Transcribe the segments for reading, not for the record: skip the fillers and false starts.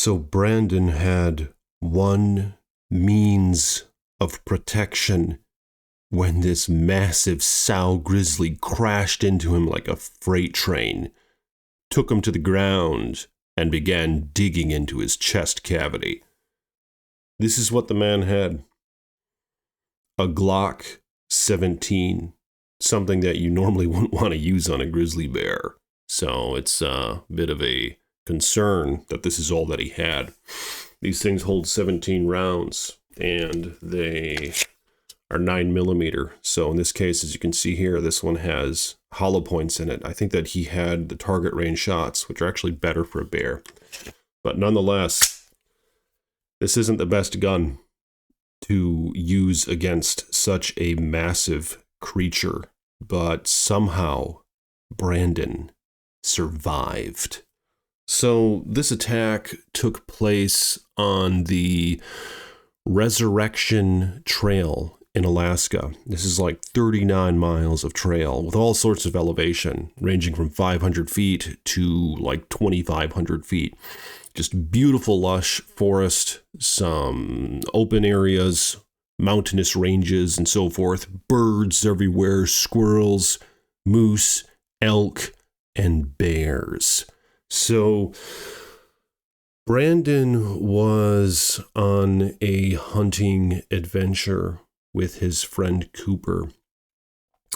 So Brandon had one means of protection when this massive sow grizzly crashed into him like a freight train, took him to the ground, and began digging into his chest cavity. This is what the man had. A Glock 17, something that you normally wouldn't want to use on a grizzly bear. So it's a bit of a concern that this is all that he had. These things hold 17 rounds, and they are 9mm. So in this case, as you can see here, this one has hollow points in it. I think that he had the target range shots, which are actually better for a bear. But nonetheless, this isn't the best gun to use against such a massive creature. But somehow, Brandon survived. So this attack took place on the Resurrection Trail in Alaska. This is like 39 miles of trail with all sorts of elevation, ranging from 500 feet to like 2,500 feet. Just beautiful, lush forest, some open areas, mountainous ranges, and so forth. Birds everywhere, squirrels, moose, elk, and bears. So Brandon was on a hunting adventure with his friend Cooper,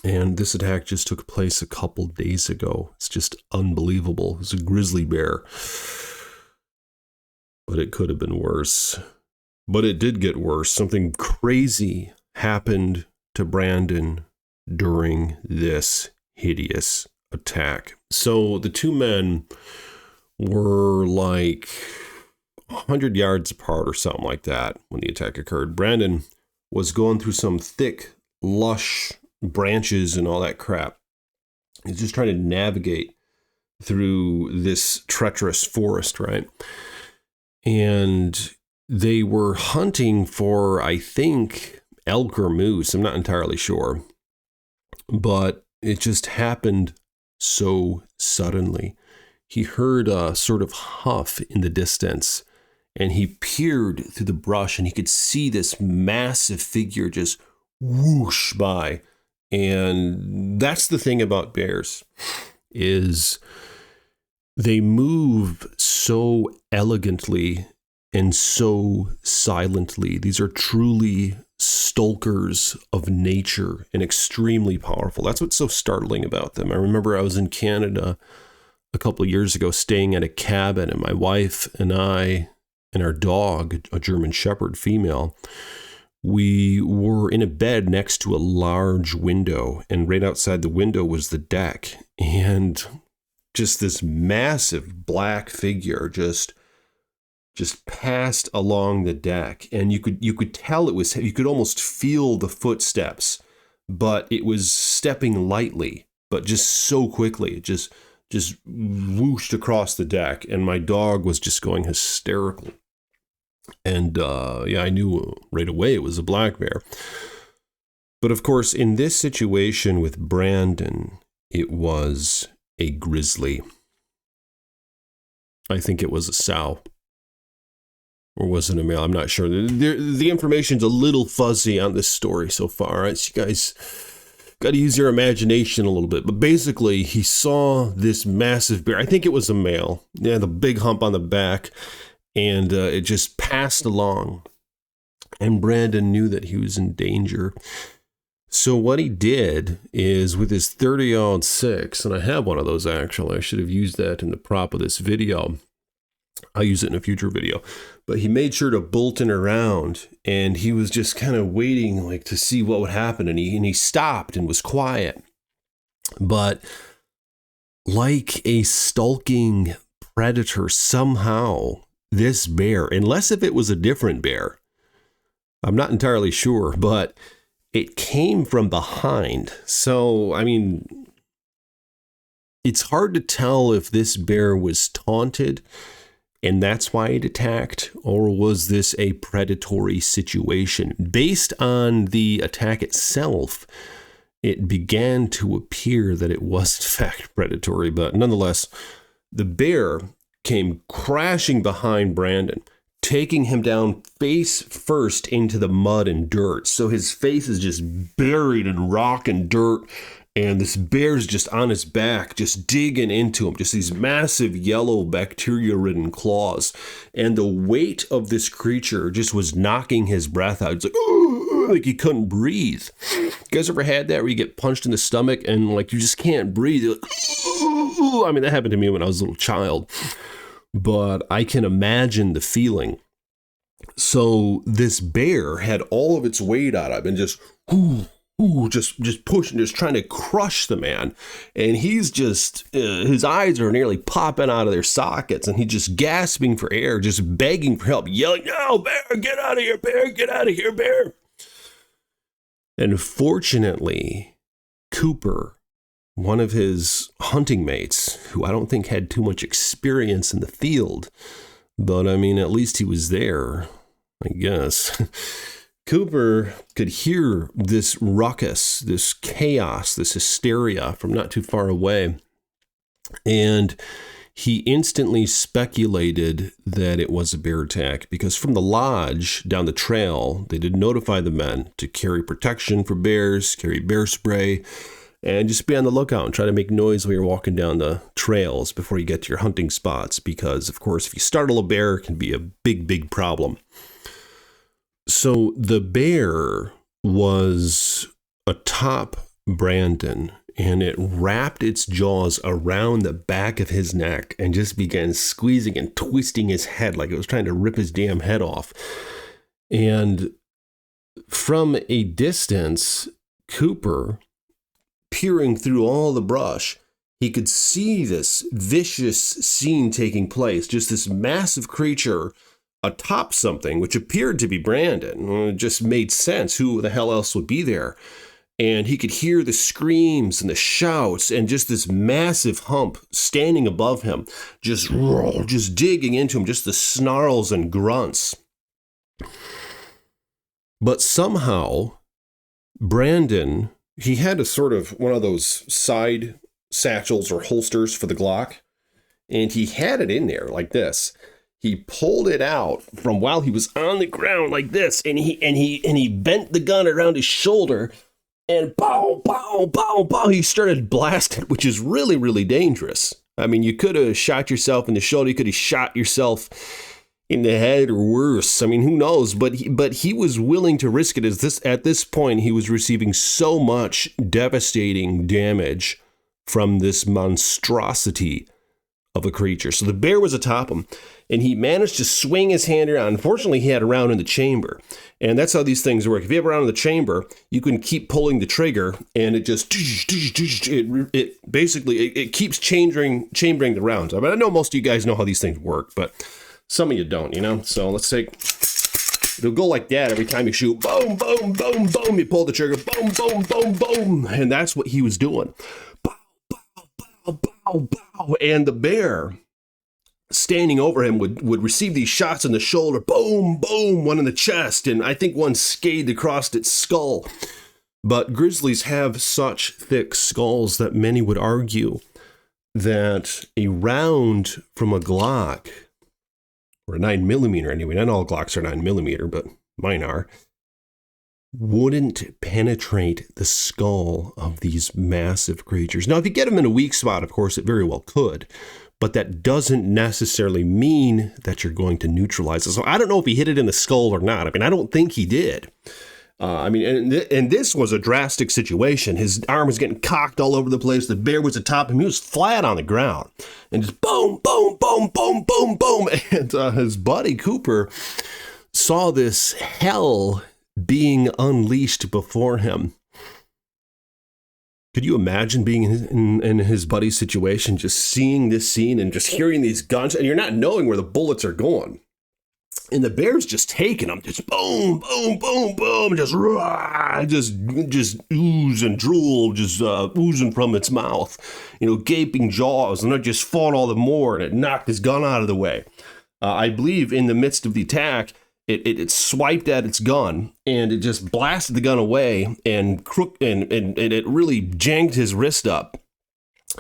and this attack just took place a couple days ago. It's just unbelievable. It was a grizzly bear, but it could have been worse. But it did get worse. Something crazy happened to Brandon during this hideous attack. So the two men were like 100 yards apart or something like that when the attack occurred. Brandon was going through some thick, lush branches and all that crap. He's just trying to navigate through this treacherous forest, right? And they were hunting for, I think, elk or moose. I'm not entirely sure. But it just happened so suddenly. He heard a sort of huff in the distance, and he peered through the brush, and he could see this massive figure just whoosh by. And that's the thing about bears, is they move so elegantly and so silently. These are truly stalkers of nature and extremely powerful. That's what's so startling about them. I remember I was in Canada a couple of years ago staying at a cabin, and my wife and I and our dog, a German Shepherd female, we were in a bed next to a large window, and right outside the window was the deck, and just this massive black figure just passed along the deck, and you could tell it was, you could almost feel the footsteps, but it was stepping lightly, but just so quickly. It just whooshed across the deck, and my dog was just going hysterical. And I knew right away it was a black bear. But of course, in this situation with Brandon, it was a grizzly. I think it was a sow. Or was it a male? I'm not sure. The information's a little fuzzy on this story so far. Right? So you guys got to use your imagination a little bit. But basically, he saw this massive bear. I think it was a male. Yeah, the big hump on the back. And it just passed along. And Brandon knew that he was in danger. So what he did is, with his 30-06, and I have one of those actually. I should have used that in the prop of this video. I'll use it in a future video. But he made sure to bolt in around, and he was just kind of waiting like to see what would happen. And he stopped and was quiet. But like a stalking predator, somehow this bear, unless if it was a different bear, I'm not entirely sure, but it came from behind. So, I mean, it's hard to tell if this bear was taunted and that's why it attacked, or was this a predatory situation? Based on the attack itself, it began to appear that it was in fact predatory, but nonetheless, the bear came crashing behind Brandon, taking him down face first into the mud and dirt. So his face is just buried in rock and dirt, and this bear's just on his back, just digging into him, just these massive yellow bacteria-ridden claws. And the weight of this creature just was knocking his breath out. It's like he couldn't breathe. You guys ever had that where you get punched in the stomach and like you just can't breathe? You're like, I mean, that happened to me when I was a little child, but I can imagine the feeling. So this bear had all of its weight out of it and just pushing, just trying to crush the man. And he's just, his eyes are nearly popping out of their sockets, and he's just gasping for air, just begging for help, yelling, "No, bear, get out of here, bear, get out of here, bear." And fortunately, Cooper, one of his hunting mates, who I don't think had too much experience in the field, but I mean, at least he was there, I guess. Cooper could hear this ruckus, this chaos, this hysteria from not too far away. And he instantly speculated that it was a bear attack because from the lodge down the trail, they did notify the men to carry protection for bears, carry bear spray, and just be on the lookout and try to make noise while you're walking down the trails before you get to your hunting spots. Because, of course, if you startle a bear, it can be a big, big problem. So the bear was atop Brandon, and it wrapped its jaws around the back of his neck and just began squeezing and twisting his head like it was trying to rip his damn head off. And from a distance, Cooper, peering through all the brush, he could see this vicious scene taking place, just this massive creature atop something, which appeared to be Brandon. It just made sense. Who the hell else would be there? And he could hear the screams and the shouts and just this massive hump standing above him, just digging into him, just the snarls and grunts. But somehow, Brandon, he had a sort of one of those side satchels or holsters for the Glock, and he had it in there like this. He pulled it out from while he was on the ground like this, and he bent the gun around his shoulder, and pow, pow, pow, pow, he started blasting, which is really, really dangerous. I mean, you could have shot yourself in the shoulder, you could have shot yourself in the head or worse. I mean, who knows? But he was willing to risk it at this point. He was receiving so much devastating damage from this monstrosity of a creature. So the bear was atop him, and he managed to swing his hand around. Unfortunately, he had a round in the chamber, and that's how these things work. If you have a round in the chamber, you can keep pulling the trigger, and it just it basically keeps chambering the rounds. I mean, I know most of you guys know how these things work, but some of you don't, you know. So let's say it'll go like that every time you shoot. Boom, boom, boom, boom. You pull the trigger. Boom, boom, boom, boom, and that's what he was doing. Bow, bow, bow. And the bear standing over him would receive these shots in the shoulder. Boom, boom, one in the chest, and I think one scathed across its skull. But grizzlies have such thick skulls that many would argue that a round from a Glock, or a 9mm anyway, not all Glocks are 9mm, but mine are, wouldn't penetrate the skull of these massive creatures. Now, if you get them in a weak spot, of course, it very well could, but that doesn't necessarily mean that you're going to neutralize it. So I don't know if he hit it in the skull or not. I mean, I don't think he did. And this was a drastic situation. His arm was getting cocked all over the place. The bear was atop him. He was flat on the ground. And just boom, boom, boom, boom, boom, boom. And his buddy Cooper saw this hell being unleashed before him. Could you imagine being in his buddy's situation, just seeing this scene and just hearing these guns, and you're not knowing where the bullets are going? And the bear's just taking them, just boom, boom, boom, boom, just ooze and drool, just oozing from its mouth, you know, gaping jaws, and it just fought all the more, and it knocked his gun out of the way. I believe in the midst of the attack, it swiped at its gun, and it just blasted the gun away, and it really janked his wrist up.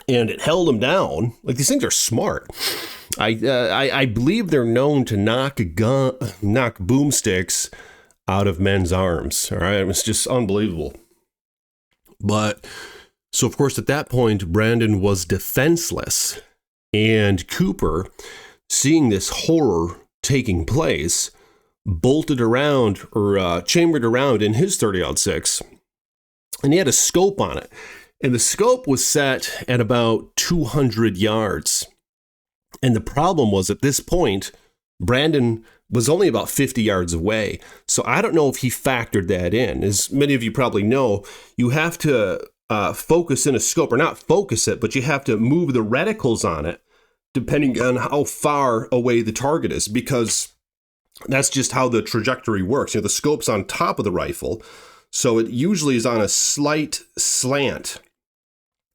and it held him down. Like, these things are smart. I believe they're known to knock boomsticks out of men's arms. All right, it was just unbelievable. But so, of course, at that point, Brandon was defenseless, and Cooper, seeing this horror taking place, bolted around or chambered around in his 30-06, and he had a scope on it. And the scope was set at about 200 yards. And the problem was, at this point, Brandon was only about 50 yards away. So I don't know if he factored that in. As many of you probably know, you have to focus in a scope, or not focus it, but you have to move the reticles on it depending on how far away the target is, because that's just how the trajectory works. The scope's on top of the rifle, so it usually is on a slight slant,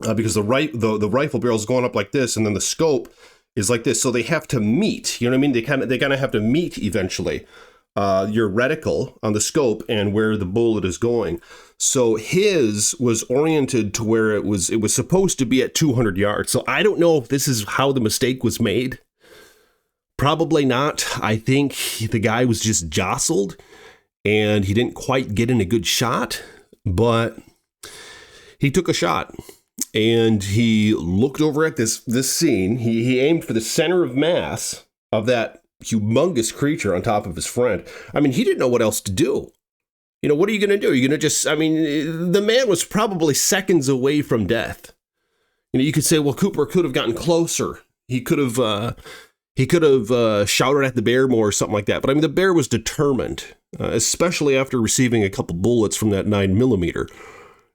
because the rifle barrel is going up like this, and then the scope is like this. So they have to meet. You know what I mean? They kind of have to meet eventually. Your reticle on the scope and where the bullet is going. So his was oriented to where it was supposed to be at 200 yards. So I don't know if this is how the mistake was made. Probably not. I think the guy was just jostled and he didn't quite get in a good shot, but he took a shot and he looked over at this scene. He aimed for the center of mass of that humongous creature on top of his friend. I mean, he didn't know what else to do. What are you going to do? You're going to just, the man was probably seconds away from death. You could say, well, Cooper could have gotten closer. He could have shouted at the bear more or something like that. But the bear was determined, especially after receiving a couple bullets from that 9mm.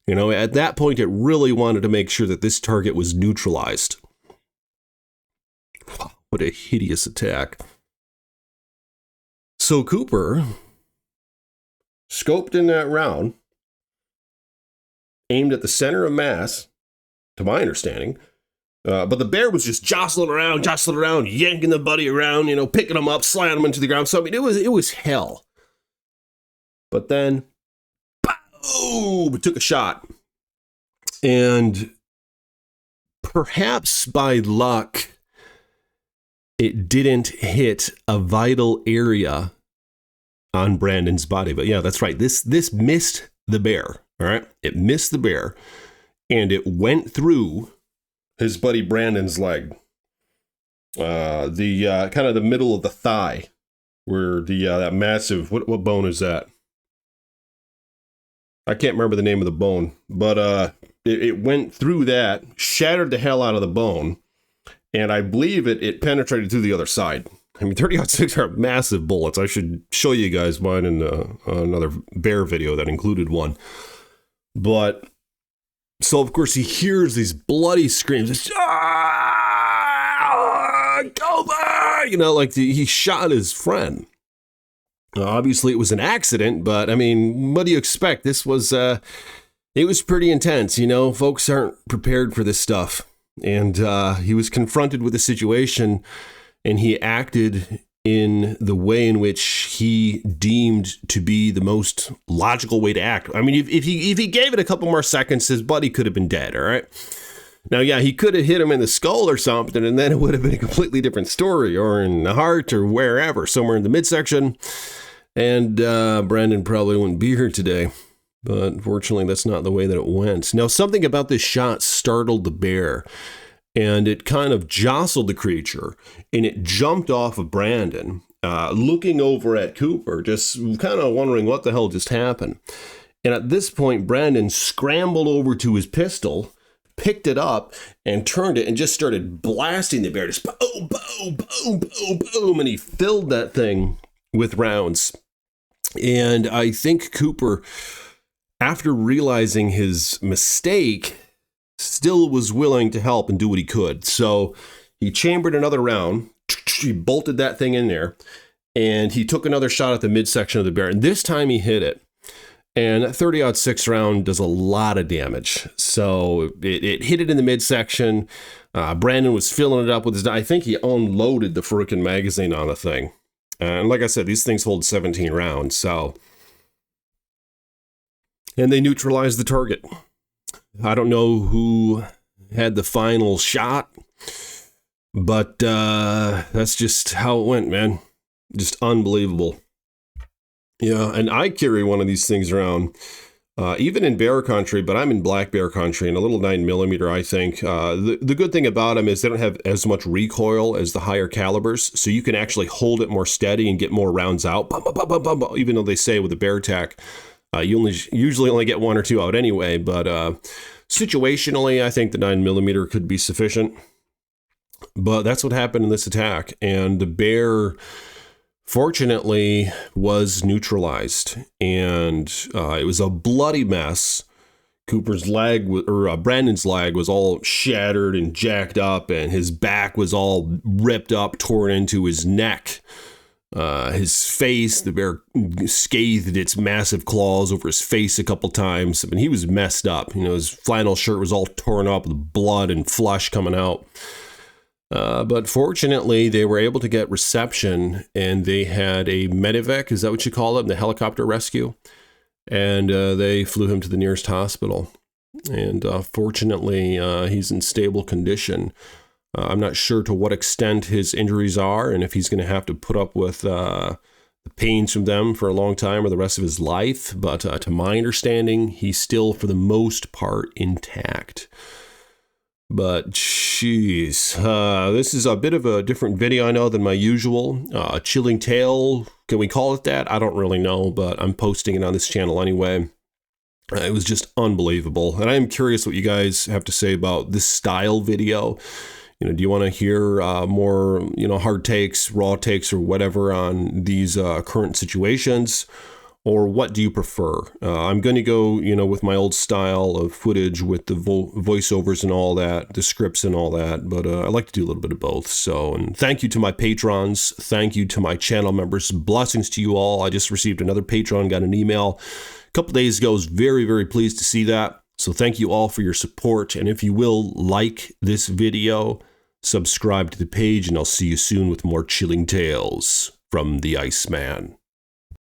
At that point, it really wanted to make sure that this target was neutralized. Wow, what a hideous attack. So Cooper scoped in that round, aimed at the center of mass, to my understanding, but the bear was just jostling around, yanking the buddy around, picking him up, sliding him into the ground. So, it was hell. But then, boom, it took a shot. And perhaps by luck, it didn't hit a vital area on Brandon's body. But yeah, that's right. This missed the bear. All right. It missed the bear and it went through his buddy Brandon's leg. The kind of the middle of the thigh where that massive, what bone is that? I can't remember the name of the bone, but it went through that, shattered the hell out of the bone. And I believe it penetrated through the other side. 30-06 are massive bullets. I should show you guys mine in another bear video that included one. But, so of course he hears these bloody screams. It's, Cooper! Like he shot his friend. Obviously it was an accident, but what do you expect? This was, it was pretty intense. Folks aren't prepared for this stuff. And he was confronted with a situation, and he acted in the way in which he deemed to be the most logical way to act. If he gave it a couple more seconds, his buddy could have been dead, all right? Now, yeah, he could have hit him in the skull or something, and then it would have been a completely different story, or in the heart, or wherever, somewhere in the midsection. And Brandon probably wouldn't be here today. But unfortunately, that's not the way that it went. Now, something about this shot startled the bear, and it kind of jostled the creature, and it jumped off of Brandon, looking over at Cooper, just kind of wondering what the hell just happened. And at this point, Brandon scrambled over to his pistol, picked it up, and turned it, and just started blasting the bear. Just boom, boom, boom, boom, boom, and he filled that thing with rounds. And I think Cooper, after realizing his mistake, still was willing to help and do what he could. So he chambered another round, he bolted that thing in there, and he took another shot at the midsection of the bear. And this time he hit it. And that 30-06 round does a lot of damage. So it hit it in the midsection. Brandon was filling it up with his, I think he unloaded the frickin' magazine on the thing. And like I said, these things hold 17 rounds. So, and they neutralized the target. I don't know who had the final shot. But that's just how it went, man. Just unbelievable. Yeah, and I carry one of these things around, even in bear country, but I'm in black bear country, and a little 9mm, I think. The good thing about them is they don't have as much recoil as the higher calibers, so you can actually hold it more steady and get more rounds out. Bum, bum, bum, bum, bum, bum. Even though they say with a bear attack, you usually only get 1 or 2 out anyway, but situationally, I think the 9mm could be sufficient. But that's what happened in this attack, and the bear, fortunately, was neutralized, and it was a bloody mess. Cooper's leg, or Brandon's leg, was all shattered and jacked up, and his back was all ripped up, torn into his neck. His face, the bear scathed its massive claws over his face a couple times. I mean, he was messed up. You know, his flannel shirt was all torn up with blood and flesh coming out. But fortunately, they were able to get reception, and they had a medevac, is that what you call it, the helicopter rescue? And they flew him to the nearest hospital. And fortunately, he's in stable condition. I'm not sure to what extent his injuries are, and if he's going to have to put up with the pains from them for a long time or the rest of his life. But to my understanding, he's still, for the most part, intact. But jeez, this is a bit of a different video, I know, than my usual. Chilling tale, can we call it that? I don't really know, but I'm posting it on this channel anyway. It was just unbelievable. And I am curious what you guys have to say about this style video. You know, do you want to hear more, hard takes, raw takes, or whatever on these current situations? Or what do you prefer? I'm going to go, with my old style of footage with the voiceovers and all that, the scripts and all that. But I like to do a little bit of both. So, and thank you to my patrons. Thank you to my channel members. Blessings to you all. I just received another patron, got an email a couple days ago. I was very, very pleased to see that. So thank you all for your support. And if you will, like this video, subscribe to the page, and I'll see you soon with more chilling tales from the Iceman.